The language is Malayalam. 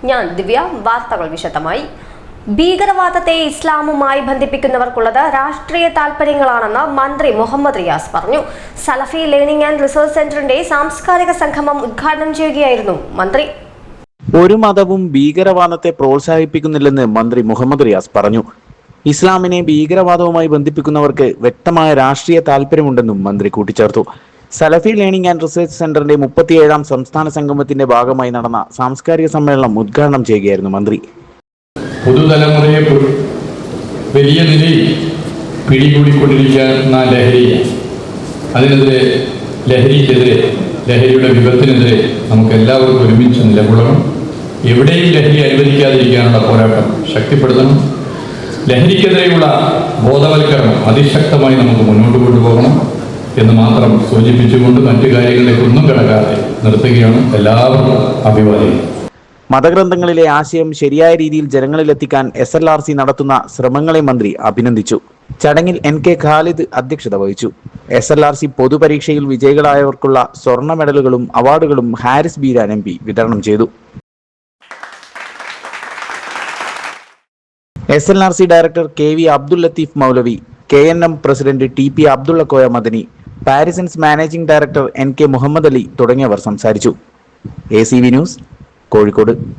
ഞാൻ ദിവ്യ. വാർത്തകൾ വിശദമായി. ഭീകരവാദത്തെ ഇസ്ലാമുമായി ബന്ധിപ്പിക്കുന്നവർക്കുള്ളത് രാഷ്ട്രീയ താൽപര്യങ്ങളാണെന്ന് മന്ത്രി മുഹമ്മദ് റിയാസ് പറഞ്ഞു. സലഫി ലേണിംഗ് ആൻഡ് റിസർച്ച് സെന്ററിന്റെ സാംസ്കാരിക സംഗമം ഉദ്ഘാടനം ചെയ്യുകയായിരുന്നു മന്ത്രി. ഒരു മതവും ഭീകരവാദത്തെ പ്രോത്സാഹിപ്പിക്കുന്നില്ലെന്ന് മന്ത്രി മുഹമ്മദ് റിയാസ് പറഞ്ഞു. ഇസ്ലാമിനെ ഭീകരവാദവുമായി ബന്ധിപ്പിക്കുന്നവർക്ക് വ്യക്തമായ രാഷ്ട്രീയ താൽപര്യമുണ്ടെന്നും മന്ത്രി കൂട്ടിച്ചേർത്തു. സലഫി ലേണിംഗ് ആൻഡ് റിസർച്ച് സെന്ററിന്റെ 37ാം സംസ്ഥാന സംഗമത്തിന്റെ ഭാഗമായി നടന്ന സാംസ്കാരിക സമ്മേളനം ഉദ്ഘാടനം ചെയ്യുകയായിരുന്നു മന്ത്രി. പുതുതലമുറയെ വലിയ നിലയിൽ പിടികൂടിക്കൊണ്ടിരിക്കുന്ന ലഹരി, അതിനെതിരെ ലഹരിയുടെ വിപത്തിനെതിരെ നമുക്ക് എല്ലാവർക്കും ഒരുമിച്ച് നിലകൊള്ളണം. എവിടെയും ലഹരി അനുവദിക്കാതിരിക്കാനുള്ള പോരാട്ടം ശക്തിപ്പെടുത്തണം. ലഹരിക്കെതിരെയുള്ള ബോധവൽക്കരണം അതിശക്തമായി നമുക്ക് മുന്നോട്ട് കൊണ്ടുപോകണം എന്ന് മാത്രം സൂചിപ്പിച്ചുകൊണ്ട് മറ്റു കാര്യങ്ങളിലേക്കൊന്നും കിടക്കാതെ നിർത്തുകയാണ്. എല്ലാവർക്കും അഭിവാദ്യം. മതഗ്രന്ഥങ്ങളിലെ ആശയം ശരിയായ രീതിയിൽ ജനങ്ങളിലെത്തിക്കാൻ SLRC നടത്തുന്ന ശ്രമങ്ങളെ മന്ത്രി അഭിനന്ദിച്ചു. ചടങ്ങിൽ NK ഖാലിദ് അധ്യക്ഷത വഹിച്ചു. SLRC പൊതുപരീക്ഷയിൽ വിജയികളായവർക്കുള്ള സ്വർണ്ണ മെഡലുകളും അവാർഡുകളും ഹാരിസ് ബീരാൻ MP വിതരണം ചെയ്തു. SLRC director KV Abdul Latheef Moulavi, KNM president TP Abdulla Madani, Parisons managing director NK Muhammad Ali തുടങ്ങിയവർ സംസാരിച്ചു. ACV news, Kozhikode.